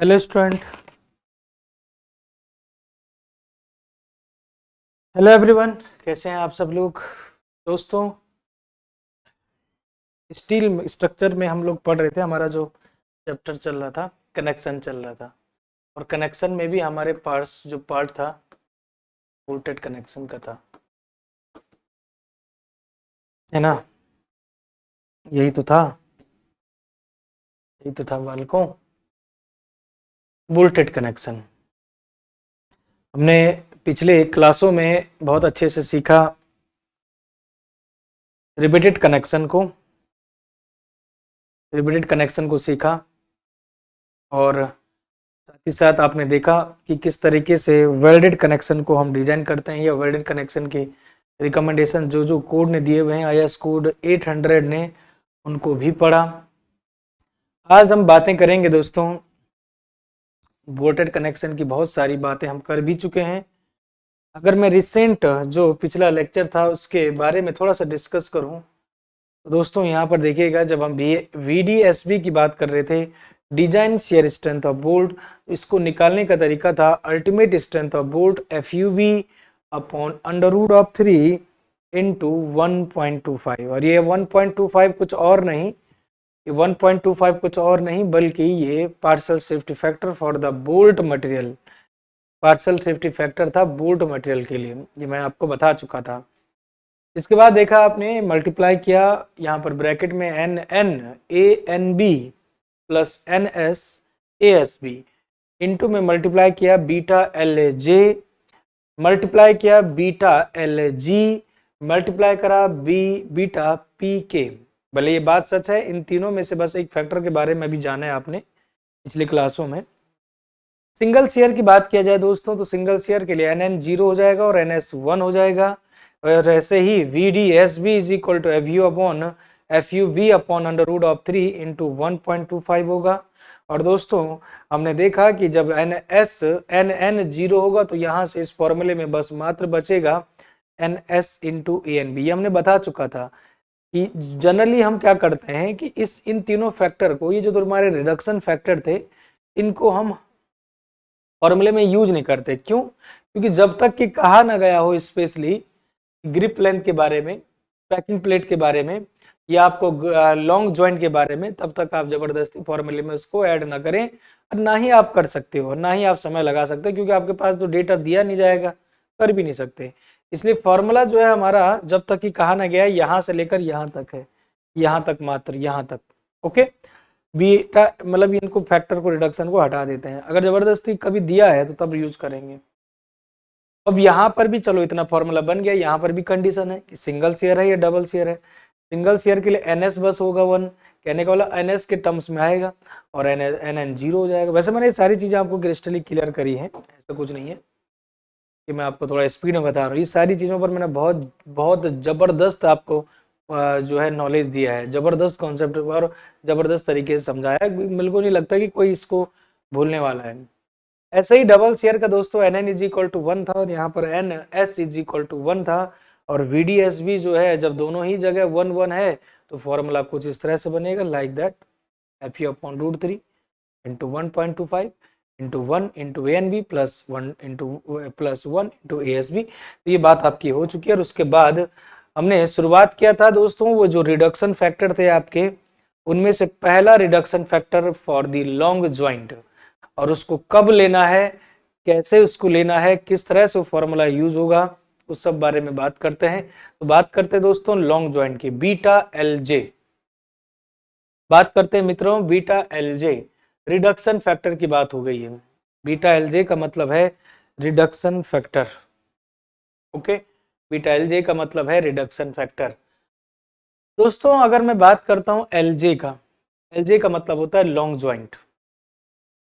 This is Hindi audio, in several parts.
हेलो स्टूडेंट, हेलो एवरीवन, कैसे हैं आप सब लोग। दोस्तों, स्टील स्ट्रक्चर में हम लोग पढ़ रहे थे, हमारा जो चैप्टर चल रहा था कनेक्शन चल रहा था, और कनेक्शन में भी हमारे पार्ट था बोल्टेड कनेक्शन का था, है ना। यही तो था बालकों, बोल्टेड कनेक्शन। हमने पिछले क्लासों में बहुत अच्छे से सीखा रिपीटेड कनेक्शन को सीखा, और साथ ही साथ आपने देखा कि किस तरीके से वेल्डेड कनेक्शन को हम डिजाइन करते हैं, या वेल्डेड कनेक्शन की रिकमेंडेशन जो कोड ने दिए हुए हैं, आईएस कोड 800 ने, उनको भी पढ़ा। आज हम बातें करेंगे दोस्तों, बोल्टेड कनेक्शन की बहुत सारी बातें हम कर भी चुके हैं। अगर मैं रिसेंट जो पिछला लेक्चर था उसके बारे में थोड़ा सा डिस्कस करूं तो दोस्तों, यहाँ पर देखिएगा, जब हम VDSB की बात कर रहे थे, design shear strength of bolt, इसको निकालने का तरीका था ultimate strength of bolt FUB upon under root of 3 into 1.25, और ये 1.25 कुछ और नहीं, ये 1.25 कुछ और नहीं बल्कि ये partial safety factor for the bolt material, partial safety factor था बोल्ट मटेरियल के लिए, ये मैं आपको बता चुका था। इसके बाद देखा आपने, मल्टीप्लाई किया यहाँ पर ब्रैकेट में NN प्लस NS इंटू में मल्टीप्लाई किया बीटा LJ, मल्टीप्लाई किया बीटा LG, मल्टीप्लाई करा बीटा PK। भले ये बात सच है, इन तीनों में से बस एक फैक्टर के बारे में भी जाना है आपने पिछली क्लासों में। सिंगल शेयर की बात किया जाए दोस्तों, तो सिंगल शेयर के लिए NN 0 हो जाएगा और NS 1 हो जाएगा, और ऐसे ही VDSB is equal to FUV upon under root of 3 into 1.25 होगा। और दोस्तों, हमने देखा कि जब NN 0 होगा तो यहाँ से इस फॉर्मूले में बस मात्र बचेगा NS इंटू ANB। ये हमने बता चुका था कि जनरली हम क्या करते हैं कि इन तीनों फैक्टर को, ये जो हमारे रिडक्शन फैक्टर थे, इनको हम फॉर्मूले में यूज नहीं करते। क्यों? क्योंकि जब तक कि कहा ना गया हो स्पेशली ग्रिप लेंथ के बारे में, पैकिंग प्लेट के बारे में, या आपको लॉन्ग जॉइंट के बारे में, तब तक आप जबरदस्ती फॉर्मूले में उसको ऐड ना करें, और ना ही आप कर सकते हो, ना ही आप समय लगा सकते हो, क्योंकि आपके पास तो डेटा दिया नहीं जाएगा, कर भी नहीं सकते। इसलिए फॉर्मूला जो है हमारा, जब तक कि कहा ना गया है, यहाँ से लेकर यहाँ तक है, यहाँ तक, मात्र यहाँ तक। ओके, बीटा मतलब इनको फैक्टर को, रिडक्शन को हटा देते हैं। अगर जबरदस्ती कभी दिया है तो तब यूज करेंगे। अब यहाँ पर भी चलो इतना फॉर्मूला बन गया, यहाँ पर भी कंडीशन है कि सिंगल शेयर है या डबल शेयर है। सिंगल शेयर के लिए NS बस होगा 1, कहने का वाला NS के टर्म्स में आएगा, और NN 0 हो जाएगा। वैसे मैंने ये सारी चीजें आपको क्रिस्टली क्लियर करी है, ऐसा कुछ नहीं है कि मैं आपको थोड़ा स्पीड में बता रहा हूँ। ये सारी चीजों पर मैंने बहुत बहुत जबरदस्त आपको जो है नॉलेज दिया है, जबरदस्त कॉन्सेप्ट और जबरदस्त तरीके से समझाया है, बिल्कुल नहीं लगता कि कोई इसको भूलने वाला है। ऐसे ही डबल शेयर का दोस्तों NN इज इक्वल टू 1 था, और यहाँ पर NS इज इक्वल टू 1 था, और VDSB जो है, जब दोनों ही जगह 1 1 है तो फॉर्मूला कुछ इस तरह से बनेगा, like that FU upon root 3 into 1.25 into 1 into ANB plus 1 into ASB। तो ये बात आपकी हो चुकी है। और उसके बाद हमने शुरुआत किया था दोस्तों, वो जो रिडक्शन फैक्टर थे आपके, उनमें से पहला reduction factor for the long joint, और उसको कब लेना है, कैसे उसको लेना है, किस तरह से फॉर्मूला यूज होगा, उस सब बारे में बात करते हैं। तो बात करते हैं दोस्तों लॉन्ग ज्वाइंट की, बीटा LJ। बात करते हैं मित्रों बीटा LJ, रिडक्शन फैक्टर की बात हो गई है। बीटा LJ का मतलब है reduction factor. Okay, beta LJ का मतलब है रिडक्शन फैक्टर। दोस्तों, अगर मैं बात करता हूं LJ का, LJ का मतलब होता है लॉन्ग ज्वाइंट।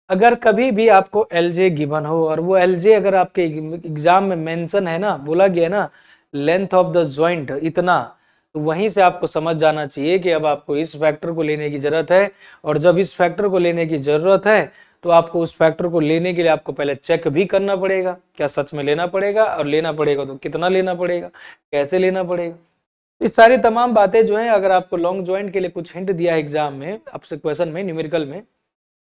अगर कभी भी आपको LJ गिवन हो, और वो LJ अगर आपके एग्जाम में मेंशन है ना, बोला गया ना लेंथ ऑफ द ज्वाइंट इतना, तो वहीं से आपको समझ जाना चाहिए कि अब आपको इस फैक्टर को लेने की जरूरत है। और जब इस फैक्टर को लेने की जरूरत है तो आपको उस फैक्टर को लेने के लिए आपको पहले चेक भी करना पड़ेगा, क्या सच में लेना पड़ेगा, और लेना पड़ेगा तो कितना लेना पड़ेगा, कैसे लेना पड़ेगा। ये सारी तमाम बातें जो है, अगर आपको लॉन्ग ज्वाइंट के लिए कुछ हिंट दिया है एग्जाम में, आपसे क्वेश्चन में, न्यूमेरिकल में,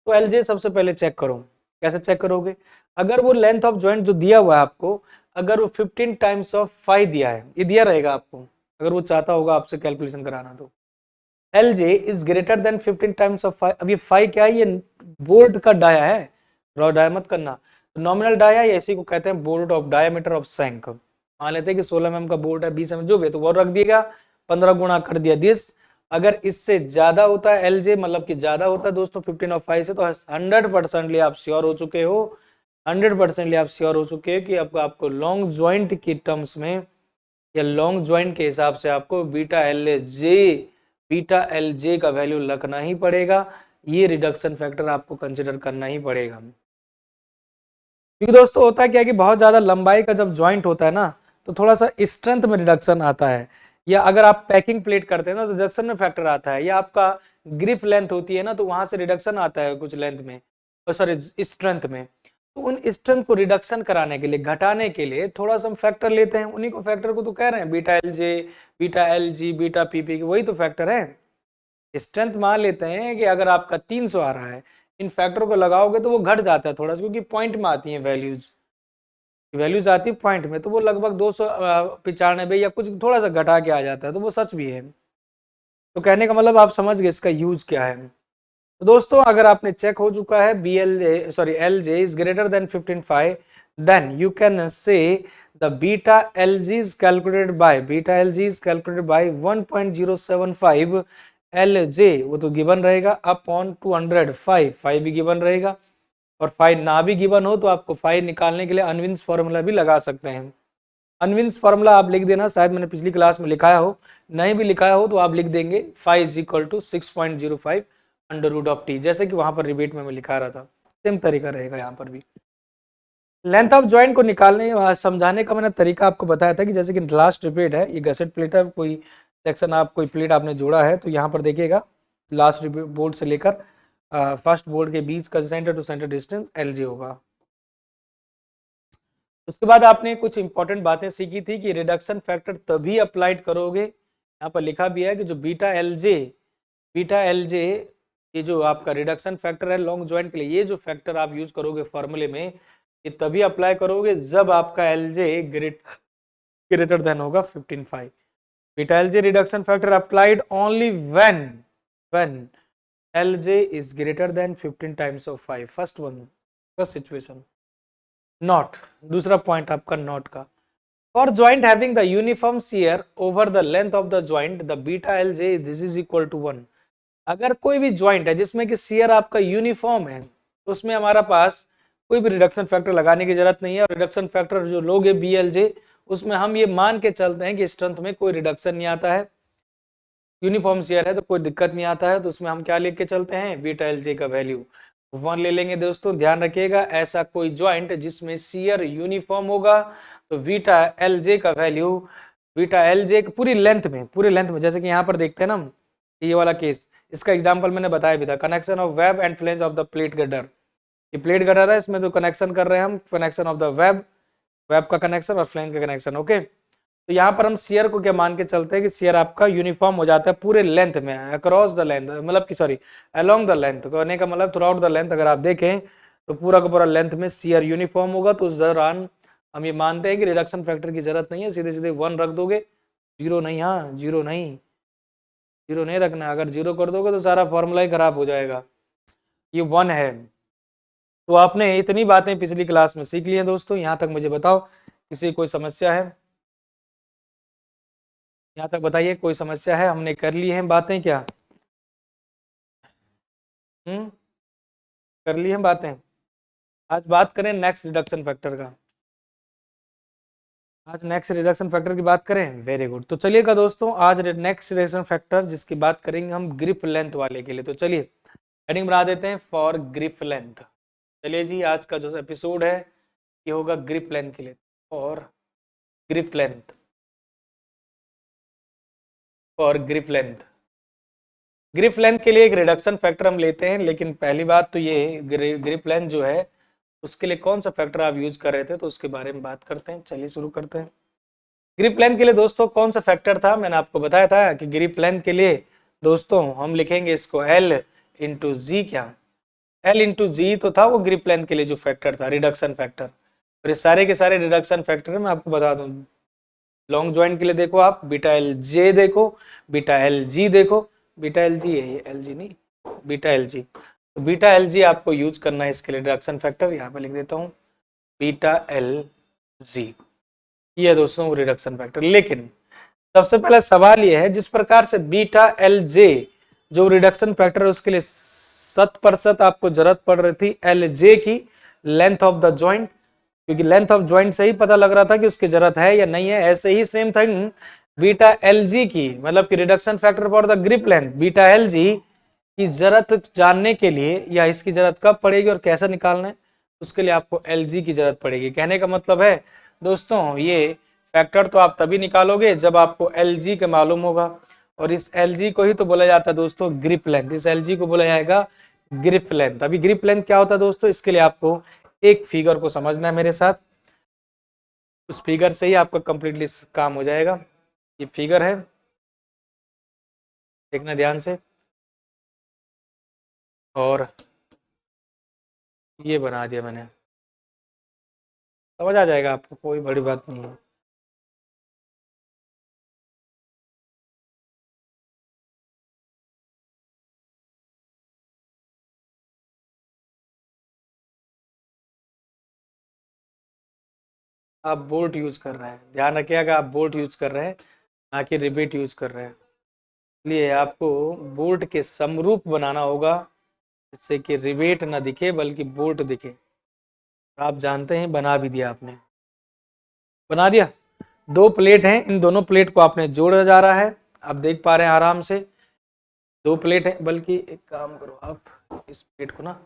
तो LJ सबसे पहले चेक करो। कैसे चेक करोगे? अगर वो लेंथ ऑफ ज्वाइंट जो दिया हुआ है आपको, अगर वो 15 टाइम्स ऑफ 5 दिया है, ये दिया रहेगा आपको, अगर वो चाहता होगा आपसे कैलकुलेशन कराना, तो LJ is greater than 15 times of 5। अब ये 5 क्या है? ये बोल्ट का डाया है, रॉ डाया मत करना। नॉमिनल डाया या इसी को कहते हैं बोल्ट ऑफ डायमीटर ऑफ शंक। मान लेते हैं कि 16 mm का बोल्ट है, 20 mm जो भी है, तो वो रख दिएगा, 15 गुणा कर दिया दिस। अगर इससे ज्यादा होता है LJ, मतलब कि ज्यादा होता है दोस्तों 15 और 5 से, तो 100% आप श्योर हो चुके हो, 100% आप श्योर हो चुके हो कि आपको लॉन्ग ज्वाइंट की टर्म्स में या लॉन्ग ज्वाइंट के हिसाब से आपको बीटा एल जे का वैल्यू रखना ही पड़ेगा। ये रिडक्शन फैक्टर आपको कंसिडर करना ही पड़ेगा, क्योंकि दोस्तों होता है क्या है कि बहुत ज्यादा लंबाई का जब ज्वाइंट होता है ना, तो थोड़ा सा स्ट्रेंथ में रिडक्शन आता है, या अगर आप पैकिंग प्लेट करते हैं ना तो रिडक्शन में फैक्टर आता है, या आपका ग्रिप लेंथ होती है ना तो वहां से रिडक्शन आता है कुछ लेंथ में, सॉरी स्ट्रेंथ में। तो उन स्ट्रेंथ को रिडक्शन कराने के लिए, घटाने के लिए थोड़ा सा हम फैक्टर लेते हैं, उन्हीं को फैक्टर को तो कह रहे हैं बीटा एल जे, बीटा एल जी, बीटा पीपी के, वही तो फैक्टर है। स्ट्रेंथ मान लेते हैं कि अगर आपका 300 आ रहा है, इन फैक्टर को लगाओगे तो वो घट जाता है थोड़ा सा, क्योंकि पॉइंट में आती है वैल्यूज आती है पॉइंट में, तो वो लगभग 295 या कुछ थोड़ा सा घटा के आ जाता है, तो वो सच भी है। तो कहने का मतलब आप समझ गए इसका यूज क्या है। तो दोस्तों अगर आपने चेक हो चुका है L J is greater than 15.5, then you can say the beta L G is calculated by 1.075 L J, वो तो गिवन रहेगा, अपॉन 200, 5 भी गिवन रहेगा, और 5 ना भी गिवन हो तो आपको 5 निकालने के लिए अनविन्स फॉर्मूला भी लगा सकते हैं। अनविन्स फॉर्मूला आप लिख देना, शायद मैंने पिछली क्लास में लिखाया हो, नहीं भी लिखाया हो तो आप लिख देंगे 5 is equal to 6.05 under root of T, जैसे कि वहां पर रिबेट में मैं लिखा रहा था, सेम तरीका रहेगा यहाँ पर भी। लेंथ ऑफ ज्वाइंट को निकालने समझाने का मैंने तरीका आपको बताया था कि जैसे कि लास्ट रिपीट है, ये गसेट प्लेट है, कोई सेक्शन आप कोई प्लेट आपने जोड़ा है, तो यहाँ पर देखिएगा लास्ट बोर्ड से लेकर फर्स्ट बोर्ड के बीच का centre to centre distance LJ होगा। उसके बाद आपने कुछ इंपॉर्टेंट बातें सीखी थी कि रिडक्शन फैक्टर तभी अप्लाइड करोगे, यहाँ पर लिखा भी है कि जो बीटा एल जे ये जो आपका रिडक्शन फैक्टर है लॉन्ग ज्वाइंट के लिए, ये जो फैक्टर आप यूज करोगे फॉर्मूले में, ये तभी अप्लाई करोगे जब आपका एल जे ग्रेटर देन होगा 15.5। Beta L J reduction factor applied only when L J is greater than 15 times of 5, first situation. Not, दूसरा पॉइंट आपका नॉट का, for joint having the uniform shear over the length of the joint the beta L J this is equal to 1। अगर कोई भी ज्वाइंट है जिसमें कि शियर आपका यूनिफॉर्म है, तो उसमें हमारा पास कोई भी रिडक्शन फैक्टर लगाने की जरूरत नहीं है, और रिडक्शन फैक्टर जो लोगे BLJ, उसमें हम ये मान के चलते हैं कि स्ट्रेंथ में कोई रिडक्शन नहीं आता है, यूनिफॉर्म शेयर है तो कोई दिक्कत नहीं आता है, तो उसमें हम क्या लेके चलते हैं, बीटा एल जे का वैल्यू 1 ले लेंगे। दोस्तों ध्यान रखिएगा, ऐसा कोई ज्वाइंट जिसमें शेयर यूनिफॉर्म होगा तो बीटा एल जे का वैल्यू, बीटा एल जे पूरी लेंथ में, जैसे कि यहाँ पर देखते हैं ना ये वाला केस, इसका एग्जांपल मैंने बताया भी था, connection of web and flange of the plate gutter. ये प्लेट गटर है, इसमें जो कनेक्शन कर रहे हैं हम, कनेक्शन ऑफ द वेब का कनेक्शन और फ्लेंज का कनेक्शन, ओके। तो यहाँ पर हम शेयर को क्या मान के चलते हैं कि शेयर आपका यूनिफॉर्म हो जाता है पूरे लेंथ में, अक्रॉस द लेंथ, मतलब कि सॉरी अलोंग द लेंथ, कहने का मतलब थ्रू आउट द लेंथ, अगर आप देखें तो पूरा का पूरा लेंथ में शेयर यूनिफॉर्म होगा, तो उस दौरान हम ये मानते हैं कि रिडक्शन फैक्टर की जरूरत नहीं है, सीधे सीधे 1 रख दोगे, जीरो नहीं, हाँ जीरो नहीं रखना, अगर जीरो कर दोगे तो सारा फॉर्मूला ही खराब हो जाएगा, ये 1 है। तो आपने इतनी बातें पिछली क्लास में सीख ली हैं दोस्तों, यहाँ तक मुझे बताओ किसी कोई समस्या है? यहाँ तक बताइए कोई समस्या है? हमने कर ली हैं बातें क्या? कर ली हैं बातें। आज बात करें नेक्स्ट रिडक्शन फैक्टर का, आज नेक्स्ट रिडक्शन फैक्टर की बात करें, वेरी गुड। तो चलिएगा दोस्तों, आज नेक्स्ट रिडक्शन फैक्टर जिसकी बात करेंगे हम ग्रिप लेंथ वाले के लिए, तो चलिए हेडिंग बना देते हैं फॉर ग्रिप लेंथ। चलिए जी, आज का जो एपिसोड है ये होगा ग्रिप लेंथ के लिए, और grip length, for grip length. Grip length के लिए एक रिडक्शन फैक्टर हम लेते हैं, लेकिन पहली बात तो ये ग्रिप लेंथ जो है उसके लिए कौन सा फैक्टर आप यूज कर रहे थे, तो उसके बारे में बात करते हैं। चलिए शुरू करते हैं। ग्रिप लेंथ के लिए दोस्तों कौन सा फैक्टर था, मैंने आपको बताया था कि ग्रिप लेंथ के लिए दोस्तों हम लिखेंगे इसको L इंटू जी, क्या एल इंटू जी तो था वो ग्रिप लेंथ के लिए जो फैक्टर था, रिडक्शन फैक्टर। और ये सारे के सारे रिडक्शन फैक्टर मैं आपको बता दूं, लॉन्ग ज्वाइंट के लिए देखो आप बीटा एल जे देखो, बीटा एल जी देखो, बीटा एल जी है ये, एल जी नहीं, बीटा एल जी। तो बीटा एल जी आपको यूज करना है इसके लिए रिडक्शन फैक्टर, यहाँ पे लिख देता हूँ बीटा एल जी, ये है दोस्तों रिडक्शन फैक्टर। लेकिन सबसे पहला सवाल ये है, जिस प्रकार से बीटा एल जे जो रिडक्शन फैक्टर है उसके लिए 100% आपको जरूरत पड़ रही थी एल जे की, लेंथ ऑफ द ज्वाइंट, क्योंकि लेंथ ऑफ ज्वाइंट से ही पता लग रहा था कि उसकी जरूरत है या नहीं है। ऐसे ही same thing beta L G की, मतलब कि reduction factor for the grip length, beta L G की जरूरत जानने के लिए, या इसकी जरूरत कब पड़ेगी और कैसे निकालना है, उसके लिए आपको एल जी की जरूरत पड़ेगी। कहने का मतलब है दोस्तों, ये फैक्टर तो आप तभी निकालोगे जब आपको एल जी का मालूम होगा, और इस एल जी को ही तो बोला जाता है दोस्तों ग्रिप लेंथ, इस एल जी को बोला जाएगा ग्रिप लेंथ। अभी ग्रिप लेंथ क्या होता है दोस्तों, इसके लिए आपको एक फिगर को समझना है मेरे साथ, उस फिगर से ही आपका कंप्लीटली काम हो जाएगा। ये फिगर है, देखना ध्यान से, और ये बना दिया मैंने, समझ आ जाएगा आपको, कोई बड़ी बात नहीं है। आप बोल्ट यूज कर रहे हैं, ध्यान रखिएगा, आप बोल्ट यूज कर रहे हैं, ना कि रिबेट यूज कर रहे हैं, इसलिए आपको बोल्ट के समरूप बनाना होगा, जिससे कि रिबेट ना दिखे बल्कि बोल्ट दिखे। आप जानते हैं, बना भी दिया आपने, बना दिया। दो प्लेट हैं, इन दोनों प्लेट को आपने जोड़ा जा रहा है, आप देख पा रहे हैं आराम से, दो प्लेट है, बल्कि एक काम करो आप, इस प्लेट को ना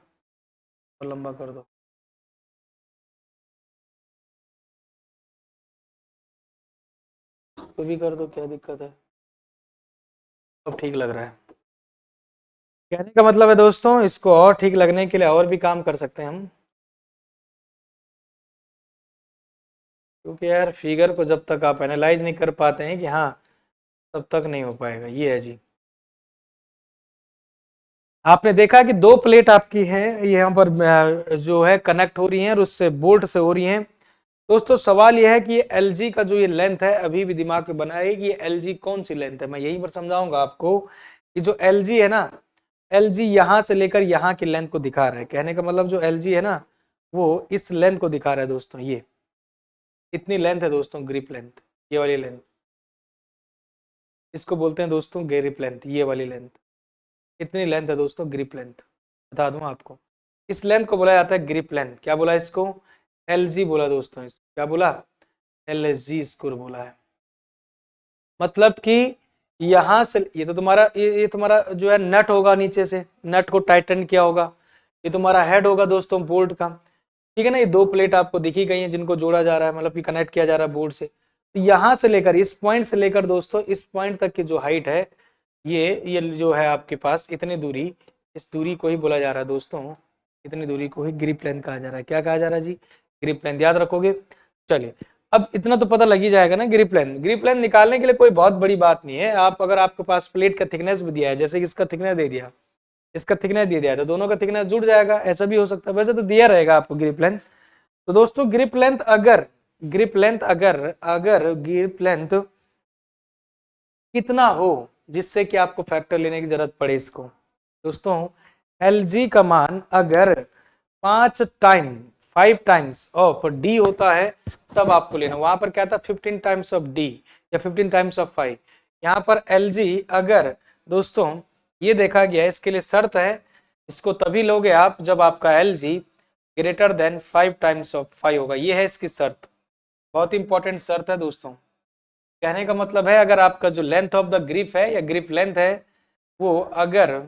और लंबा कर दो, इसको भी कर दो, क्या दिक्कत है, अब ठीक लग रहा है। कहने का मतलब है दोस्तों, इसको और ठीक लगने के लिए और भी काम कर सकते हैं हम, क्योंकि यार फिगर को जब तक आप एनालाइज नहीं कर पाते हैं कि हाँ, तब तक नहीं हो पाएगा। ये है जी, आपने देखा कि दो प्लेट आपकी है, ये यहाँ पर जो है कनेक्ट हो रही हैं और उससे बोल्ट से हो रही हैं। दोस्तों सवाल यह है कि एल जी का जो ये लेंथ है, अभी भी दिमाग में बनाए कि ये एल जी कौन सी लेंथ है, मैं यहीं पर समझाऊंगा आपको कि जो एल जी है ना, एल जी यहाँ से लेकर यहाँ की लेंथ को दिखा रहा है। कहने का मतलब जो एल जी है ना, वो इस लेंथ को दिखा रहा है दोस्तों, ये इतनी लेंथ है दोस्तों, ग्रिप लेंथ, ये वाली लेंथ, इसको बोलते हैं दोस्तों ग्रिप लेंथ, ये वाली लेंथ, इतनी लेंथ है दोस्तों ग्रिप लेंथ, बता दूं आपको, इस लेंथ को बोला जाता है ग्रिप लेंथ। क्या बोला इसको, एल जी बोला दोस्तों, इसको क्या बोला, एल एस जी इसको बोला है। मतलब कि यहां से, ये तो तुम्हारा ये तुम्हारा जो है नट होगा, नीचे से नट को टाइटन किया होगा, ये तुम्हारा हेड होगा दोस्तों बोल्ट का, ठीक है ना। ये दो प्लेट आपको दिखी गई हैं जिनको जोड़ा जा रहा है, मतलब कि कनेक्ट किया जा रहा है बोर्ड से। तो यहां से लेकर इस पॉइंट से लेकर दोस्तों इस पॉइंट तक की जो हाइट है, ये जो है आपके पास इतनी दूरी, इस दूरी को ही बोला जा रहा है दोस्तों, इतनी दूरी को ही ग्रिप लेंथ कहा जा रहा है। क्या कहा जा रहा है जी, ग्रिप लेंथ, याद रखोगे। चलिए, अब इतना तो पता लग ही जाएगा ना, ग्रिप लेंथ, ग्रिप लेंथ निकालने के लिए कोई बहुत बड़ी बात नहीं है। आप अगर आपके पास प्लेट का थिकनेस भी दिया है, जैसे कि इसका थिकनेस दे दिया, इसका थिकनेस दे दिया, तो दोनों का थिकनेस जुड़ जाएगा, ऐसा भी हो सकता है। वैसे तो दिया रहेगा आपको ग्रिप लेंथ। तो दोस्तों ग्रिप लेंथ अगर, ग्रिप लेंथ अगर अगर ग्रिप लेंथ कितना हो जिससे कि आपको फैक्टर लेने की जरूरत पड़े इसको, दोस्तों एल जी का मान अगर 5 टाइम्स ऑफ डी होता है, तब आपको लेना। वहां पर क्या था, 15 टाइम्स ऑफ डी या 15 टाइम्स ऑफ 5, यहाँ पर एल जी अगर दोस्तों ये देखा गया, इसके लिए शर्त है, इसको तभी लोगे आप जब आपका L G greater than 5 times of 5 होगा, ये है इसकी शर्त, बहुत इंपॉर्टेंट शर्त है दोस्तों। कहने का मतलब है, अगर आपका जो लेंथ ऑफ द ग्रिप है या ग्रिप लेंथ है, वो अगर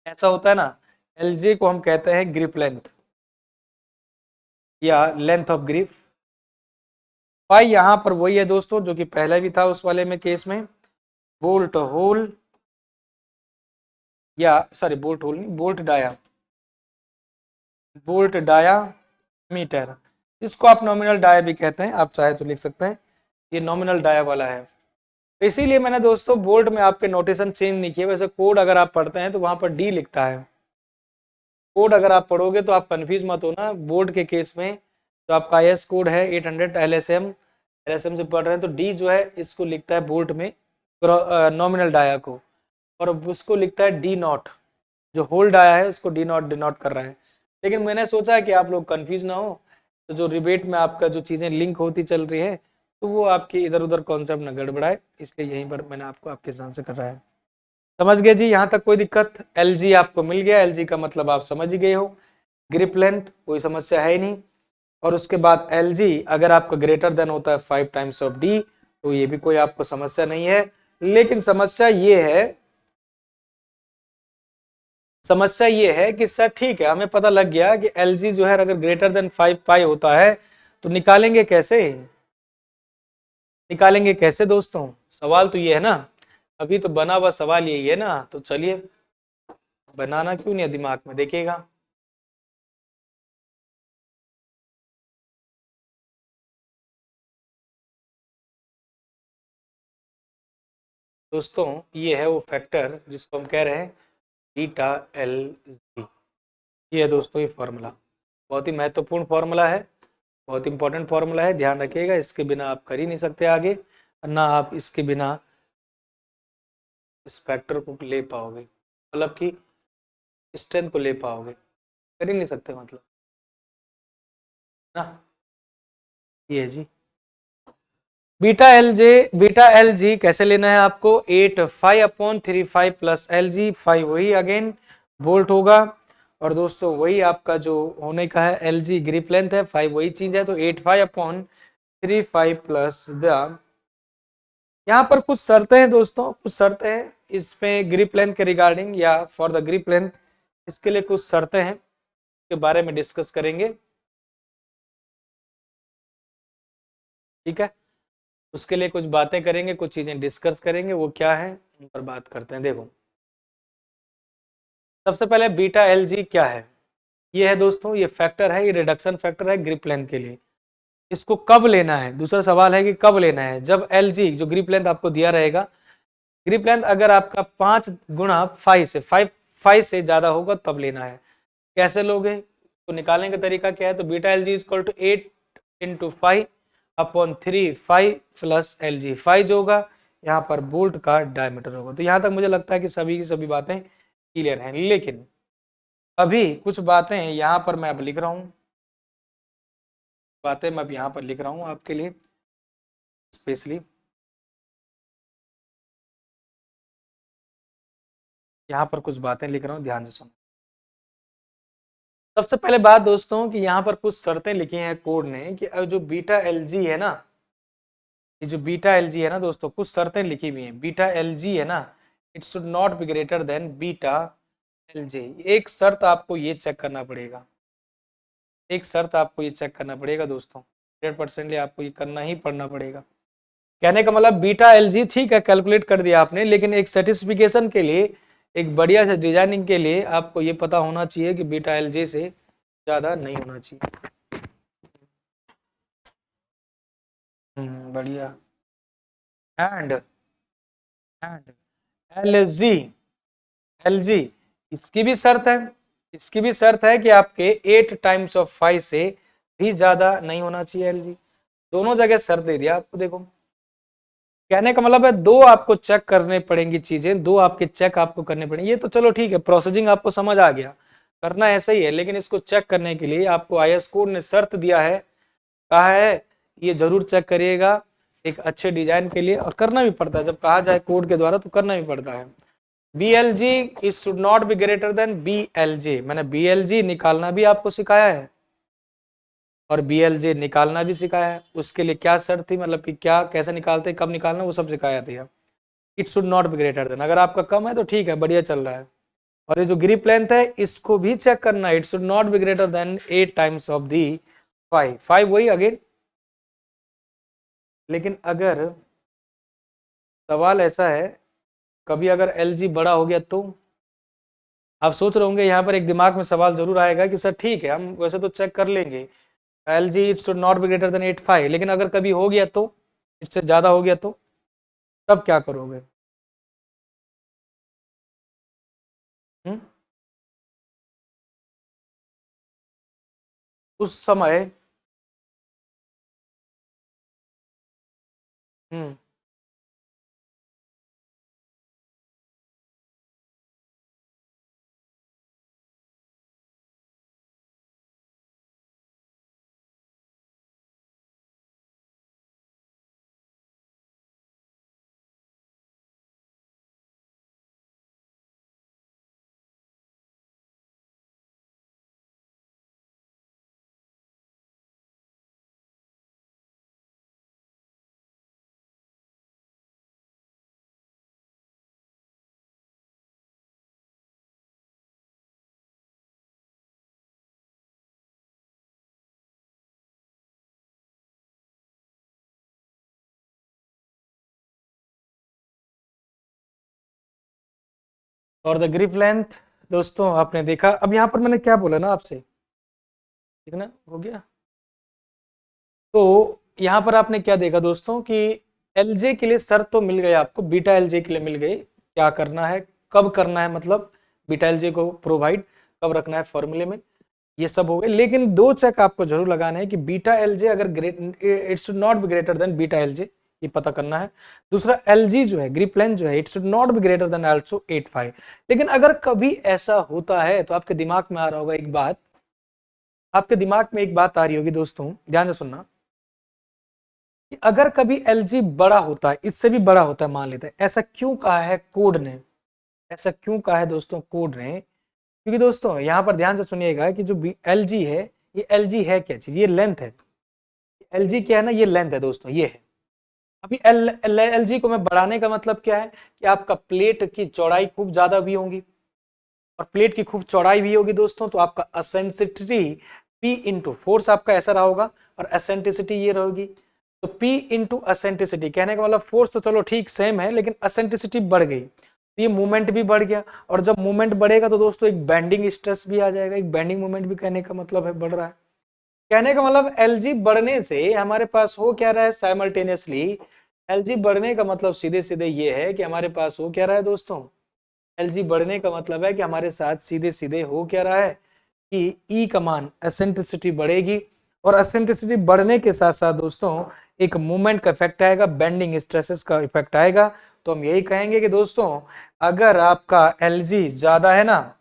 ऐसा होता है ना, एलजी को हम कहते हैं ग्रिप लेंथ या लेंथ ऑफ ग्रिप। पाई यहां पर वही है दोस्तों जो कि पहले भी था उस वाले में केस में, बोल्ट होल, या सॉरी बोल्ट होल नहीं, बोल्ट डाया मीटर, इसको आप नॉमिनल डाया भी कहते हैं, आप चाहे तो लिख सकते हैं, ये नॉमिनल डाया वाला है। तो इसीलिए मैंने दोस्तों बोल्ट में आपके नोटेशन चेंज नहीं किए, वैसे कोड अगर आप पढ़ते हैं तो वहां पर डी लिखता है, कोड अगर आप पढ़ोगे तो आप कंफ्यूज मत होना। बोर्ड के केस में तो आपका IS कोड है 800 LSM से पढ़ रहे हैं तो डी जो है इसको लिखता है बोल्ट में नॉमिनल डाया को, और उसको लिखता है डी नॉट, जो होल्ड आया है उसको डी नॉट डिनोट कर रहा है। लेकिन मैंने सोचा कि आप लोग कंफ्यूज ना हो, तो जो रिबेट में आपका जो चीज़ें लिंक होती चल रही है तो वो आपकी इधर उधर कॉन्सेप्ट न गड़बड़ाए, इसलिए यहीं पर मैंने आपको आपके साथ से कर रहा है। समझ गए जी, यहाँ तक कोई दिक्कत? LG आपको मिल गया, LG का मतलब आप समझ ही गए हो, ग्रिप लेंथ कोई समस्या है ही नहीं। और उसके बाद LG अगर आपका ग्रेटर देन होता है 5 टाइम्स ऑफ डी तो ये भी कोई आपको समस्या नहीं है। लेकिन समस्या ये है कि सर ठीक है, हमें पता लग गया कि LG जो है अगर ग्रेटर देन 5 पाई होता है तो निकालेंगे कैसे दोस्तों? सवाल तो ये है ना, अभी तो बना हुआ सवाल यही है ना, तो चलिए बनाना क्यों नहीं है दिमाग में, देखिएगा। दोस्तों ये है वो फैक्टर जिसको हम कह रहे हैं बीटा LG। ये है दोस्तों ये फॉर्मूला, बहुत ही महत्वपूर्ण फॉर्मूला है, बहुत इंपॉर्टेंट फॉर्मूला है, ध्यान रखिएगा। इसके बिना आप कर ही नहीं सकते आगे, ना आप इसके बिना इस फैक्टर को ले पाओगे, मतलब कि स्ट्रेंथ को ले पाओगे, कर ही नहीं सकते मतलब ना। ये जी बीटा एल जी कैसे लेना है आपको? 8 5/3 5 प्लस LG, 5 वही अगेन वोल्ट होगा, और दोस्तों वही आपका जो होने का है LG ग्रिप लेंथ है, 5 वही चीज है, तो 8 5/3 5 प्लस द, यहाँ पर कुछ शर्तें हैं दोस्तों, कुछ शर्तें हैं इसमें ग्रिप लेंथ के रिगार्डिंग या फॉर द ग्रिप लेंथ, इसके लिए कुछ शर्तें हैं, के बारे में डिस्कस करेंगे, ठीक है। उसके लिए कुछ बातें करेंगे, कुछ चीजें डिस्कस करेंगे, वो क्या है उन पर बात करते हैं। देखो सबसे पहले बीटा LG क्या है? ये है दोस्तों, ये फैक्टर है, ये रिडक्शन फैक्टर है ग्रिप लेंथ के लिए। इसको कब लेना है, दूसरा सवाल है कि कब लेना है? जब LG जो ग्रिप लेंथ आपको दिया रहेगा, ग्रिप लेंथ अगर आपका 5 से ज्यादा होगा तब लेना है। कैसे लोगे तो निकालने का तरीका क्या है? तो beta LG is equal to 8/5 5 plus LG, 5 जो होगा यहाँ पर बोल्ट का डायमीटर होगा। तो यहाँ तक मुझे लगता है कि सभी की सभी बातें क्लियर हैं, लेकिन अभी कुछ बातें यहाँ पर मैं अब लिख रहा हूँ, बातें मैं अब यहाँ पर लिख रहा हूँ आपके लिए स्पेशली, यहाँ पर कुछ बातें लिख रहा हूँ, ध्यान से सुनो। सबसे पहले बात दोस्तों कि यहाँ पर कुछ शर्तें लिखी हैं कोड ने कि जो बीटा LG है ना, ये जो बीटा LG है ना दोस्तों, कुछ शर्तें लिखी हुई हैं। बीटा LG है ना, it should not be greater than beta LJ। एक शर्त आपको ये चेक करना पड़ेगा, एक शर्त आपको ये चेक करना पड़ेगा दोस्तों, 100% आपको ये करना ही पड़ना पड़ेगा। कहने का मतलब बीटा LG ठीक है कैलकुलेट कर दिया आपने, लेकिन एक सेटिस्फिकेशन के लिए, एक बढ़िया से डिजाइनिंग के लिए आपको ये पता होना चाहिए कि बीटा LJ से ज्यादा नहीं होना चाहिए। बढ़िया। एंड एंड LG इसकी भी शर्त है, इसकी भी शर्त है कि आपके 8 टाइम्स ऑफ 5 से भी ज्यादा नहीं होना चाहिए LG। दोनों जगह शर्त दे दिया आपको। देखो कहने का मतलब है दो आपको चेक करने पड़ेंगी चीजें, दो आपके चेक आपको करने पड़ेंगे। ये तो चलो ठीक है, प्रोसेसिंग आपको समझ आ गया, करना ऐसा ही है, लेकिन इसको चेक करने के लिए आपको IS कोड ने शर्त दिया है, कहा है ये जरूर चेक करिएगा एक अच्छे डिजाइन के लिए, और करना भी पड़ता है, जब कहा जाए कोड के द्वारा तो करना भी पड़ता है। BLG is should not be greater than BLJ, मैंने BLG निकालना भी आपको सिखाया है और BLJ निकालना भी सिखाया है। उसके लिए क्या शर्त थी, मतलब कि क्या कैसे निकालते हैं, कब निकालना, वो सब सिखाया था। It should not be greater than, अगर आपका कम है तो ठीक है बढ़िया चल रहा है। और ये जो ग्रिप लेंथ है इसको भी चेक करना है, it should not be greater than 8 times of the 5 वही अगेन। लेकिन अगर सवाल ऐसा है, कभी अगर LG बड़ा हो गया तो आप सोच रहे होंगे, यहाँ पर एक दिमाग में सवाल जरूर आएगा कि सर ठीक है हम वैसे तो चेक कर लेंगे LG it should not be greater than 8/5, लेकिन अगर कभी हो गया तो, इससे ज्यादा हो गया तो तब क्या करोगे? उस समय हम्म और द ग्रिप लेंथ दोस्तों आपने देखा। अब यहाँ पर मैंने क्या बोला ना आपसे, ठीक है ना, हो गया। तो यहाँ पर आपने क्या देखा दोस्तों कि एलजे के लिए शर्त तो मिल गई आपको, बीटा एलजे के लिए मिल गई, क्या करना है, कब करना है, मतलब बीटा एलजे को प्रोवाइड कब रखना है फॉर्मूले में, ये सब हो गए। लेकिन दो चेक आपको जरूर लगाना है कि बीटा एलजे अगर it should not be greater than beta LJ, ये पता करना है। दूसरा एलजी जो है, ग्रिप लेंथ जो है, it should not be greater than also 85। लेकिन अगर कभी ऐसा होता है तो आपके दिमाग में आ रहा होगा एक बात, आपके दिमाग में एक बात आ रही होगी दोस्तों, ध्यान से सुनना, कि अगर कभी एलजी बड़ा होता है, इससे भी बड़ा होता है मान लेते हैं, ऐसा क्यों कहा है कोड ने, ऐसा क्यों कहा है दोस्तों कोड ने? क्योंकि दोस्तों यहां पर ध्यान से सुनिएगा कि जो एलजी है, ये एलजी है क्या चीज, ये लेंथ है। एलजी क्या है ना, ये लेंथ है दोस्तों, ये है। अभी एलजी को मैं बढ़ाने का मतलब क्या है कि आपका प्लेट की चौड़ाई खूब ज्यादा भी होगी, और प्लेट की खूब चौड़ाई भी होगी दोस्तों, तो आपका एसेंट्रिसिटी P इंटू फोर्स आपका ऐसा रहा होगा, और एसेंट्रिसिटी ये रहेगी। तो P इंटू एसेंट्रिसिटी, कहने का मतलब फोर्स तो चलो ठीक सेम है, लेकिन एसेंट्रिसिटी बढ़ गई, तो ये मूवमेंट भी बढ़ गया। और जब मूवमेंट बढ़ेगा तो दोस्तों एक बेंडिंग स्ट्रेस भी आ जाएगा, एक बेंडिंग मूवमेंट भी, कहने का मतलब है बढ़ रहा है। कहने का मतलब एलजी बढ़ने से हमारे पास हो क्या रहा है साइमल्टेनियसली, एलजी बढ़ने का मतलब सीधे सीधे ये है कि हमारे पास हो क्या रहा है दोस्तों, एलजी बढ़ने का मतलब है कि हमारे साथ सीधे सीधे हो क्या रहा है कि ई का मान एसेंट्रिसिटी बढ़ेगी, और एसेंट्रिसिटी बढ़ने के साथ साथ दोस्तों एक मूवमेंट का इफेक्ट आएगा, बेंडिंग स्ट्रेसेस का इफेक्ट आएगा। तो हम यही कहेंगे कि दोस्तों अगर आपका एलजी ज्यादा है ना,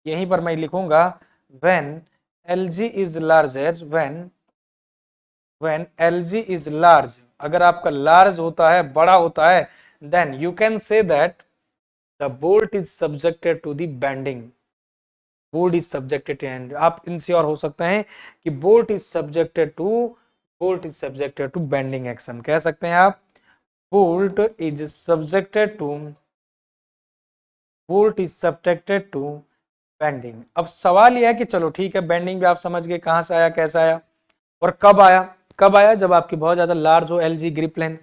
यहीं पर मैं लिखूंगा when LG is larger, when LG is large, अगर आपका लार्ज होता है, बड़ा होता है, then you can say that the bolt is subjected to the bending, bolt is subjected and आप इंश्योर हो सकते हैं कि bolt is subjected to bending action, कह सकते हैं आप bolt is subjected to bolt is subjected to bending. अब सवाल यह है कि चलो ठीक है, बेंडिंग भी आप समझ गए कहां से आया, कैसा आया और कब आया। कब आया? जब आपकी बहुत ज्यादा लार्ज हो एलजी ग्रिप लेंथ,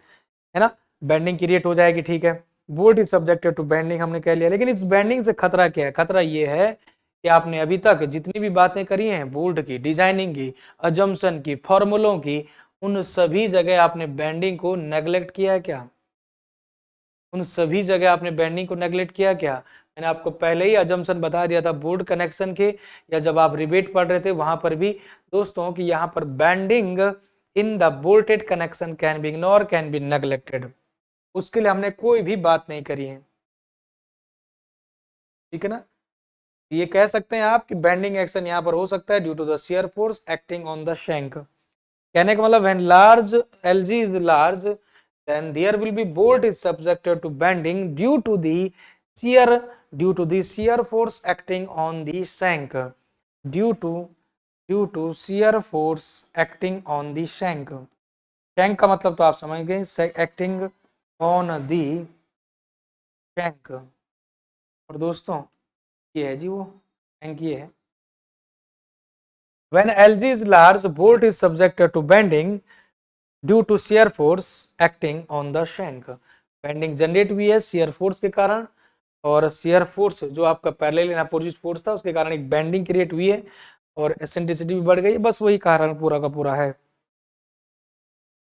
है ना, बेंडिंग क्रिएट हो जाएगी, ठीक है। Bolt is subjected to bending हमने कह लिया, लेकिन इस बेंडिंग से खतरा क्या है? खतरा ये है कि आपने अभी तक जितनी भी बातें करी हैं बोल्ट की, डिजाइनिंग की, अजम्पशन की, फॉर्मूलों की, उन सभी जगह आपने बेंडिंग को नेग्लेक्ट किया है क्या? उन सभी जगह आपने बेंडिंग को नेग्लेक्ट किया क्या? मैंने आपको पहले ही अजम्पशन बता दिया था बोल्ट कनेक्शन के, या जब आप रिबेट पढ़ रहे थे वहां पर भी दोस्तों कि यहाँ पर bending in the bolted connection can be ignore, can be neglected, उसके लिए हमने कोई भी बात नहीं करी है, ठीक है ना। ये कह सकते हैं आप कि बेंडिंग एक्शन यहाँ पर हो सकता है due to the shear force acting on the shank. कहने का मतलब when large LG is large then there will be bolt is subjected to bending shear due to the shear force acting on the shank, due to shear force acting on the shank। shank का मतलब तो आप समझ गए, acting on the shank। और दोस्तों ये है जी वो shank, ये है when LG is large bolt is subjected to bending due to shear force acting on the shank. Bending generate हुई है शेयर फोर्स के कारण, और शेयर फोर्स जो आपका पैरेलल एंड अपोजिट फोर्स था उसके कारण एक बेंडिंग क्रिएट हुई है, और एसेंट्रिसिटी भी बढ़ गई, बस वही कारण पूरा का पूरा है।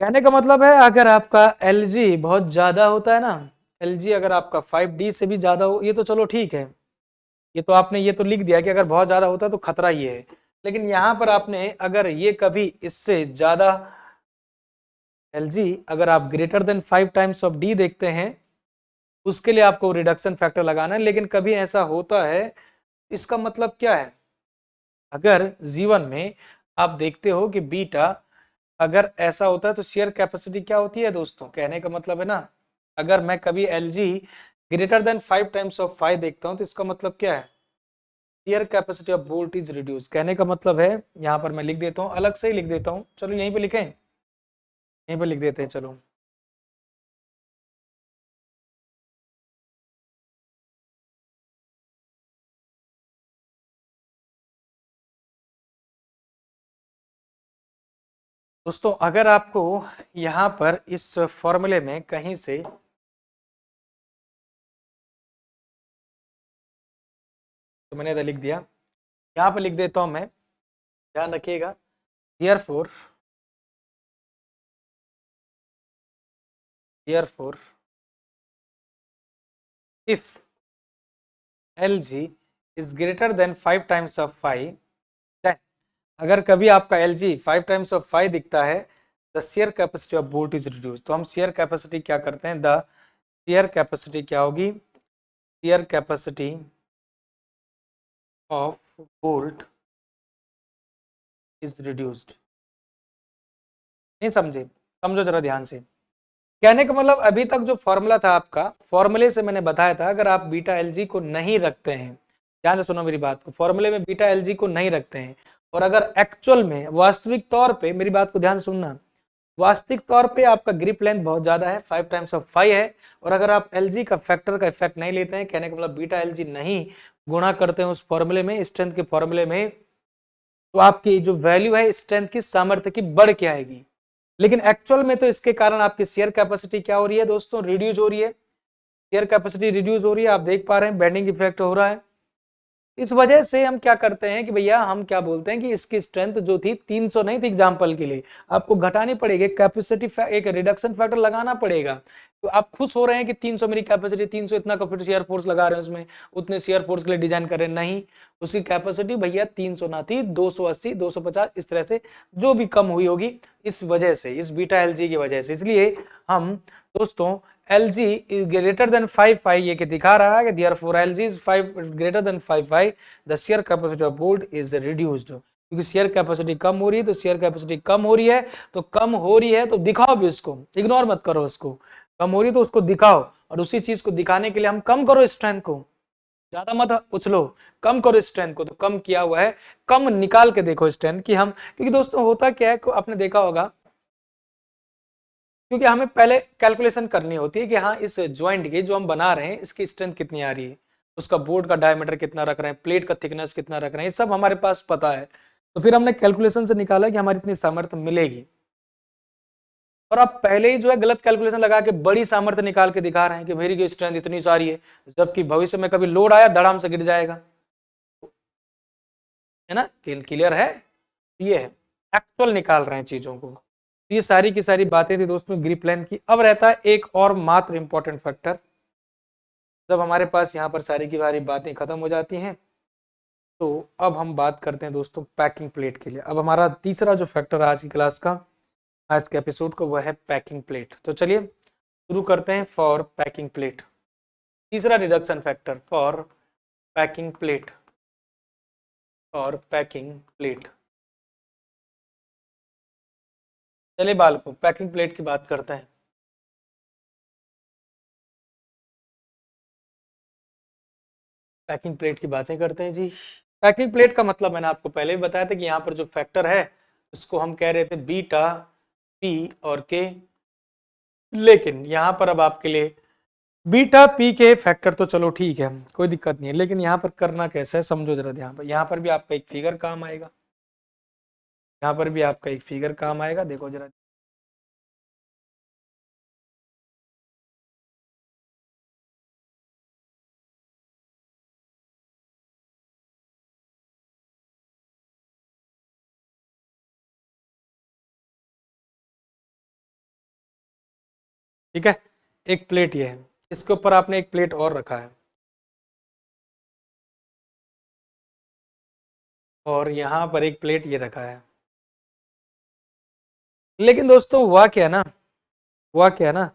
कहने का मतलब है अगर आपका एलजी बहुत ज्यादा होता है ना, एलजी अगर आपका 5D से भी ज्यादा हो, ये तो चलो ठीक है, ये तो आपने ये तो लिख दिया कि अगर बहुत ज्यादा होता है तो खतरा ये है। लेकिन यहां पर आपने अगर ये कभी इससे ज्यादा एलजी अगर आप greater than 5 times of D देखते हैं, उसके लिए आपको रिडक्शन फैक्टर लगाना है। लेकिन कभी ऐसा होता है, इसका मतलब क्या है, अगर जीवन में आप देखते हो कि बीटा अगर ऐसा होता है तो शेयर कैपेसिटी क्या होती है दोस्तों, कहने का मतलब है ना, अगर मैं कभी LG greater than 5 times of 5 देखता हूं तो इसका मतलब क्या है, share capacity of bolt is reduce. कहने का मतलब है, यहां पर मैं लिख देता हूं, अलग से ही लिख देता हूं, चलो यहीं पे लिखें, यहीं पे लिख देते हैं चलो। दोस्तों अगर आपको यहां पर इस फॉर्मूले में कहीं से तो मैंने इधर लिख दिया, यहां पर लिख देता हूं मैं, ध्यान रखिएगा, therefore therefore if LG is greater than 5 times of 5, then अगर कभी आपका LG 5 टाइम्स ऑफ 5 दिखता है, the share capacity of bolt is reduce. तो हम शेयर कैपेसिटी क्या करते हैं, द शेयर कैपेसिटी क्या होगी, share capacity of bolt is reduced. नहीं समझे, समझो जरा ध्यान से, कहने का मतलब अभी तक जो फॉर्मूला था आपका, फॉर्मूले से मैंने बताया था अगर आप बीटा एलजी को नहीं रखते हैं, ध्यान से सुनो मेरी बात को, फॉर्मूले में बीटा एलजी को नहीं रखते हैं, और अगर एक्चुअल में वास्तविक तौर पे, मेरी बात को ध्यान से सुनना, वास्तविक तौर पे आपका ग्रिप लेंथ बहुत ज्यादा है, 5 टाइम्स ऑफ 5 है, और अगर आप एलजी का फैक्टर का इफेक्ट नहीं लेते हैं, कहने का मतलब बीटा एलजी नहीं गुणा करते हैं उस फॉर्मूले में, स्ट्रेंथ के फॉर्मूले में, तो आपकी जो वैल्यू है स्ट्रेंथ की, सामर्थ्य की, बढ़ के आएगी। लेकिन एक्चुअल में तो इसके कारण आपकी शेयर कैपेसिटी क्या हो रही है दोस्तों, रिड्यूस हो रही है, शेयर कैपेसिटी रिड्यूस हो रही है, आप देख पा रहे हैं बेंडिंग इफेक्ट हो रहा है। इस वजह से हम क्या करते हैं कि भैया हम क्या बोलते हैं कि इसकी स्ट्रेंथ जो थी 300 नहीं थी, एग्जांपल के लिए आपको घटानी पड़ेगी, कैपेसिटी एक रिडक्शन फैक्टर लगाना पड़ेगा। तो आप खुश हो रहे हैं कि 300 मेरी कैपेसिटी, 300 इतना का फिर शेयर फोर्स लगा रहे हैं उसमें, उतने शेयर फोर्स के लिए डिजाइन कर रहे हैं, नहीं, उसकी कैपेसिटी भैया 300 ना थी, 280 250 इस तरह से जो भी कम हुई होगी, इस वजह से, इस बीटा एलजी की वजह से। इसलिए हम दोस्तों LG is greater than 5 ये दिखा रहा है कि therefore LG is 5 greater than 5 the shear capacity of bolt is reduced। क्योंकि शेयर कैपेसिटी कम हो रही है, तो शेयर कैपेसिटी कम हो रही है, तो कम हो रही है तो दिखाओ भी उसको, इग्नोर मत करो उसको, कम हो रही है तो उसको दिखाओ, और उसी चीज को दिखाने के लिए हम कम करो स्ट्रेंथ को, ज्यादा मत उछलो, कम करो स्ट्रेंथ को। तो कम किया हुआ है, कम निकाल के देखो स्ट्रेंथ की हम, क्योंकि दोस्तों होता क्या है, आपने देखा होगा, क्योंकि हमें पहले कैलकुलेशन करनी होती है कि हाँ इस ज्वाइंट की जो हम बना रहे हैं इसकी स्ट्रेंथ कितनी आ रही है, उसका बोर्ड का डायमीटर कितना रख रहे हैं, प्लेट का थिकनेस कितना रख रहे हैं, ये सब हमारे पास पता है। तो फिर हमने कैलकुलेशन से निकाला कि हमारी इतनी सामर्थ्य मिलेगी, और आप पहले ही जो है गलत कैलकुलेशन लगा के बड़ी सामर्थ्य निकाल के दिखा रहे हैं कि मेरी की स्ट्रेंथ इतनी सारी है, जबकि भविष्य में कभी लोड आया धड़ाम से गिर जाएगा, है ना, क्लियर है, ये है, एक्चुअल निकाल रहे हैं चीजों को। ये सारी की सारी बातें थी दोस्तों ग्रिप लेंथ की। अब रहता है एक और मात्र इंपॉर्टेंट फैक्टर, जब हमारे पास यहाँ पर सारी की सारी बातें खत्म हो जाती हैं, तो अब हम बात करते हैं दोस्तों पैकिंग प्लेट के लिए। अब हमारा तीसरा जो फैक्टर है आज की क्लास का, आज के एपिसोड का, वह है पैकिंग प्लेट। तो चलिए शुरू करते हैं फॉर पैकिंग प्लेट, तीसरा reduction factor for packing plate, और पैकिंग प्लेट। चलिए बालकों पैकिंग प्लेट की बात करते हैं। पैकिंग प्लेट की बातें करते हैं जी। पैकिंग प्लेट का मतलब मैंने आपको पहले भी बताया था कि यहाँ पर जो फैक्टर है उसको हम कह रहे थे बीटा पी और के, लेकिन यहाँ पर अब आपके लिए बीटा पी के फैक्टर तो चलो ठीक है, कोई दिक्कत नहीं है, लेकिन यहाँ पर करना कैसे है समझो जरा ध्यान पर। यहाँ पर भी आपका एक फिगर काम आएगा, यहाँ पर भी आपका एक फिगर काम आएगा, देखो जरा, ठीक है, एक प्लेट ये है, इसके ऊपर आपने एक प्लेट और रखा है, और यहाँ पर एक प्लेट ये रखा है। लेकिन दोस्तों हुआ क्या ना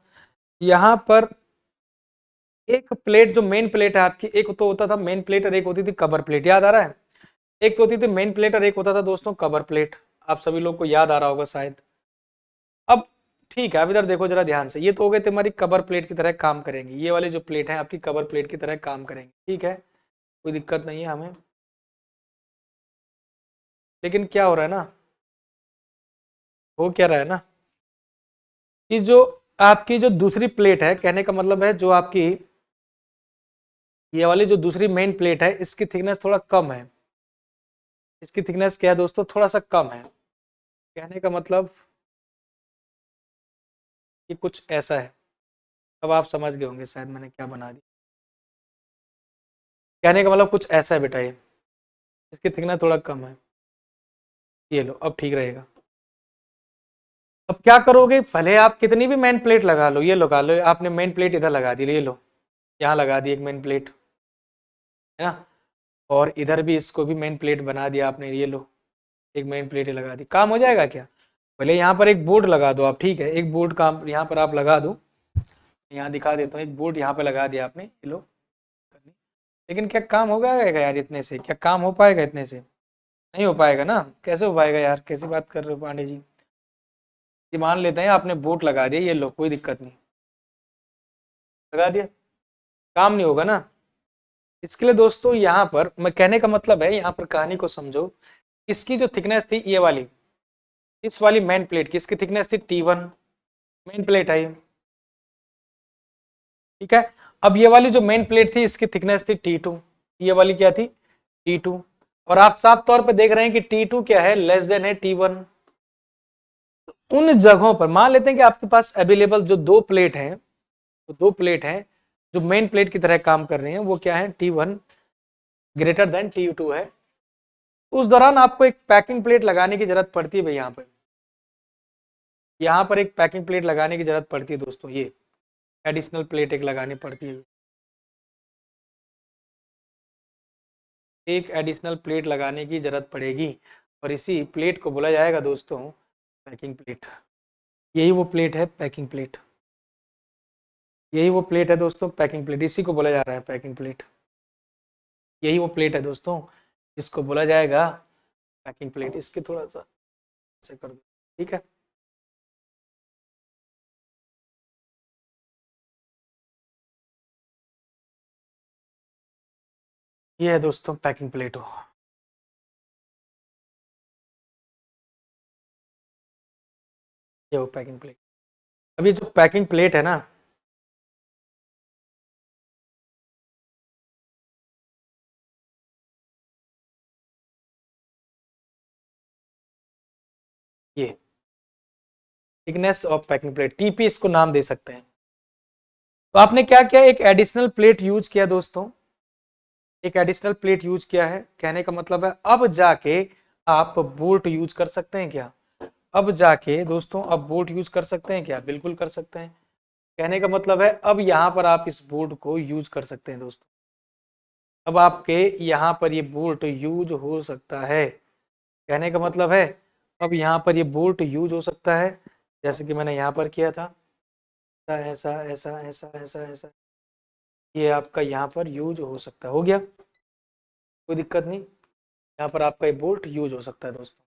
यहाँ पर एक प्लेट जो मेन प्लेट है आपकी, एक तो होता था मेन प्लेट और एक होती थी कवर प्लेट, याद आ रहा है? एक तो होती थी मेन प्लेट और एक होता था दोस्तों कवर प्लेट। आप सभी लोग को याद आ रहा होगा शायद। अब ठीक है, अब इधर देखो जरा ध्यान से, ये तो हो गए तुम्हारी कवर प्लेट की तरह काम करेंगे, ये वाली जो प्लेट है आपकी कवर प्लेट की तरह काम करेंगे, ठीक है, कोई दिक्कत नहीं है हमें। लेकिन क्या हो रहा है ना, हो क्या रहा है ना, कि जो आपकी जो दूसरी प्लेट है, कहने का मतलब है जो आपकी ये वाली जो दूसरी मेन प्लेट है, इसकी थिकनेस थोड़ा कम है। इसकी थिकनेस क्या है दोस्तों, थोड़ा सा कम है। कहने का मतलब कि कुछ ऐसा है। अब आप समझ गए होंगे शायद मैंने क्या बना दिया। कहने का मतलब कुछ ऐसा है बेटा, ये इसकी थिकनेस थोड़ा कम है। ये लो, अब ठीक रहेगा। अब क्या करोगे, भले आप कितनी भी मेन प्लेट लगा लो, ये लगा लो, आपने मेन प्लेट इधर लगा दी, ये लो यहाँ लगा दी एक मेन प्लेट, है ना, और इधर भी इसको भी मेन प्लेट बना दिया आपने, ये लो एक मेन प्लेट लगा दी, काम हो जाएगा क्या? भले यहाँ पर एक बोर्ड लगा दो आप, ठीक है, एक बोर्ड काम यहाँ पर आप लगा दो, यहाँ दिखा देता हूँ, एक बोर्ड यहाँ पे लगा दिया आपने, ये लो। लेकिन क्या काम हो पाएगा यार इतने से, क्या काम हो पाएगा इतने से? नहीं हो पाएगा ना, कैसे हो पाएगा यार, कैसी बात कर रहे हो पांडे जी? ये मान लेते हैं आपने बोर्ड लगा दिया, ये लो कोई दिक्कत नहीं, लगा दिया, काम नहीं होगा ना। इसके लिए दोस्तों यहाँ पर मैं कहने का मतलब है, यहाँ पर कहानी को समझो, इसकी जो थिकनेस थी ये वाली, इस वाली मेन प्लेट की इसकी थिकनेस थी T1, मेन प्लेट है ये, ठीक है। अब ये वाली जो मेन प्लेट थी इसकी थिकनेस थी T2, ये वाली क्या थी, T2, और आप साफ तौर पे देख रहे हैं कि T2 क्या है, लेस देन है T1। उन जगहों पर मान लेते हैं कि आपके पास अवेलेबल जो दो प्लेट हैं, तो दो प्लेट हैं जो मेन प्लेट की तरह काम कर रही हैं, वो क्या है, T1 ग्रेटर देन T2 है। उस दौरान आपको एक पैकिंग प्लेट लगाने की जरूरत पड़ती है भाई, यहाँ पर एक पैकिंग प्लेट लगाने की जरूरत पड़ती है दोस्तों, ये एडिशनल प्लेट एक लगानी पड़ती है, एक एडिशनल प्लेट लगाने की जरूरत पड़ेगी, और इसी प्लेट को बोला जाएगा दोस्तों पैकिंग प्लेट। यही वो प्लेट है पैकिंग प्लेट, यही वो प्लेट है दोस्तों पैकिंग प्लेट, इसी को बोला जा रहा है पैकिंग प्लेट। यही वो प्लेट है दोस्तों जिसको बोला जाएगा पैकिंग प्लेट। इसके थोड़ा सा ऐसे कर दो, ठीक है। ये है दोस्तों पैकिंग प्लेट हो, ये वो पैकिंग प्लेट। अब ये जो पैकिंग प्लेट है ना, ये thickness of packing plate, TP इसको नाम दे सकते हैं। तो आपने क्या किया, एक एडिशनल प्लेट यूज किया दोस्तों, एक एडिशनल प्लेट यूज किया है, कहने का मतलब है अब जाके आप बोल्ट यूज कर सकते हैं क्या? अब जाके दोस्तों अब बोल्ट यूज कर सकते हैं क्या? बिल्कुल कर सकते हैं। कहने का मतलब है अब यहाँ पर आप इस बोल्ट को यूज कर सकते हैं दोस्तों, अब आपके यहाँ पर ये बोल्ट यूज हो सकता है। कहने का मतलब है अब यहाँ पर ये बोल्ट यूज हो सकता है, जैसे कि मैंने यहाँ पर किया था, ऐसा ऐसा ऐसा ऐसा ऐसा, ये आपका यहाँ पर यूज हो सकता है, हो गया, कोई दिक्कत नहीं, यहाँ पर आपका ये बोल्ट यूज हो सकता है दोस्तों।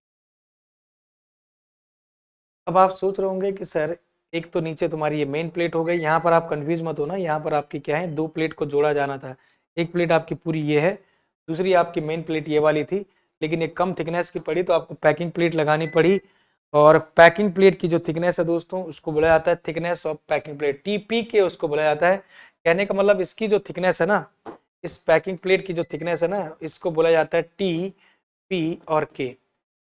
अब आप सोच रहे होंगे कि सर एक तो नीचे तुम्हारी ये मेन प्लेट हो गई, यहाँ पर आप कंफ्यूज मत हो ना, यहाँ पर आपकी क्या है, दो प्लेट को जोड़ा जाना था, एक प्लेट आपकी पूरी ये है, दूसरी आपकी मेन प्लेट ये वाली थी, लेकिन एक कम थिकनेस की पड़ी तो आपको पैकिंग प्लेट लगानी पड़ी। और पैकिंग प्लेट की जो थिकनेस है दोस्तों उसको बोला जाता है thickness of packing plate, TP के उसको बोला जाता है। कहने का मतलब इसकी जो थिकनेस है ना, इस पैकिंग प्लेट की जो थिकनेस है ना, इसको बोला जाता है टी, पी और के।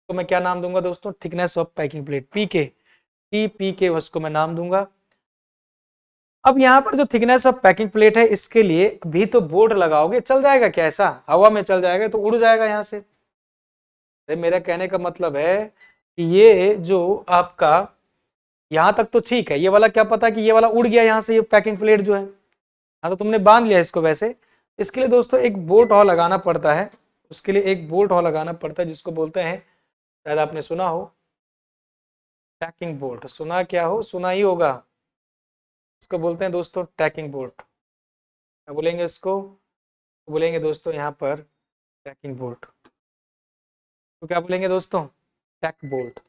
तो मैं क्या नाम दूंगा दोस्तों, thickness of packing plate, P के, टी पी के उसको मैं नाम दूंगा। अब यहाँ पर जो थिकनेस ऑफ पैकिंग प्लेट है इसके लिए भी तो बोर्ड लगाओगे, चल जाएगा क्या ऐसा, हवा में चल जाएगा तो उड़ जाएगा यहाँ से। मेरा कहने का मतलब है कि ये जो आपका यहाँ तक तो ठीक है, ये वाला क्या पता कि ये वाला उड़ गया यहाँ से, ये पैकिंग प्लेट जो है, हाँ तो तुमने बांध लिया इसको वैसे। इसके लिए दोस्तों एक बोल्ट और लगाना पड़ता है, उसके लिए एक बोल्ट और लगाना पड़ता है जिसको बोलते हैं, शायद आपने सुना हो, टैकिंग बोल्ट। सुना क्या हो, सुना ही होगा। इसको बोलते हैं दोस्तों टैकिंग बोल्ट। क्या बोलेंगे इसको, बोलेंगे दोस्तों यहाँ पर टैकिंग बोल्ट। तो क्या बोलेंगे दोस्तों, टैक बोल्ट।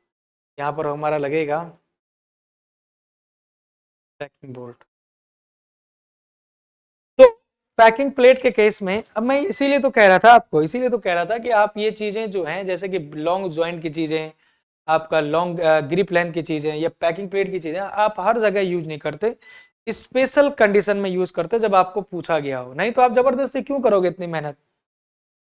यहाँ पर हमारा लगेगा टैकिंग बोल्ट। तो पैकिंग प्लेट के केस में, अब मैं इसीलिए तो कह रहा था आपको, इसीलिए तो कह रहा था कि आप ये चीजें जो हैं, जैसे कि लॉन्ग जॉइंट की चीजें, आपका लॉन्ग ग्रिप लेंथ की चीजें या पैकिंग प्लेट की चीजें आप हर जगह यूज नहीं करते, स्पेशल कंडीशन में यूज करते जब आपको पूछा गया हो। नहीं तो आप जबरदस्ती क्यों करोगे इतनी मेहनत,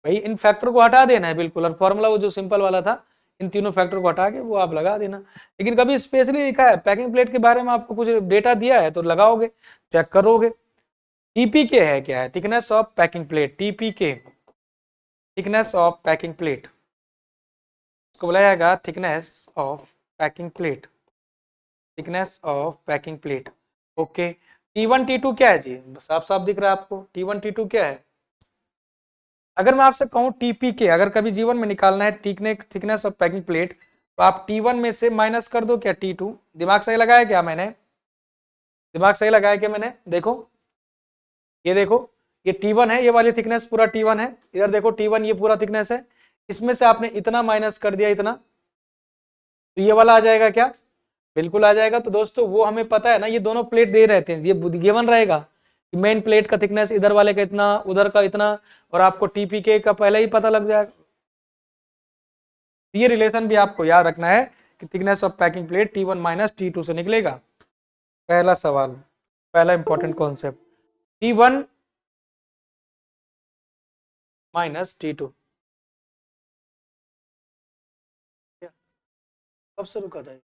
भाई इन फैक्टर को हटा देना है बिल्कुल, और फॉर्मूला वो जो सिंपल वाला था, इन तीनों फैक्टर को हटा के वो आप लगा देना। लेकिन कभी स्पेशली लिखा है पैकिंग प्लेट के बारे में, आपको कुछ डेटा दिया है तो लगाओगे, चेक करोगे। टीपीके है, क्या है, thickness of packing plate, TPK, thickness of packing plate, इसको बोला जाएगा thickness of packing plate, thickness of packing plate. Okay, T1 T2 क्या है जी, साफ साफ दिख रहा है आपको, T1 T2 क्या है। अगर मैं आपसे कहूं टीपीके, अगर कभी जीवन में निकालना है थिकनेस ऑफ पैकिंग प्लेट, तो आप T1 में से माइनस कर दो क्या T2। दिमाग सही लगाया क्या मैंने, दिमाग सही लगाया क्या मैंने, देखो ये देखो, ये T1 है, ये वाली थिकनेस पूरा T1 है, इधर देखो T1 ये पूरा थिकनेस है, इसमें से आपने इतना माइनस कर दिया इतना, तो ये वाला आ जाएगा क्या, बिल्कुल आ जाएगा। तो दोस्तों वो हमें पता है ना, ये दोनों प्लेट दे रहते हैं, ये गिवन रहेगा कि मेन प्लेट का थिकनेस इधर वाले का इतना, उधर का इतना, और आपको टीपीके का पहले ही पता लग जाएगा। ये रिलेशन भी आपको याद रखना है कि thickness of packing plate T1 minus T2 से निकलेगा। पहला सवाल, पहला important concept, T1 minus T2, कब से रुका था।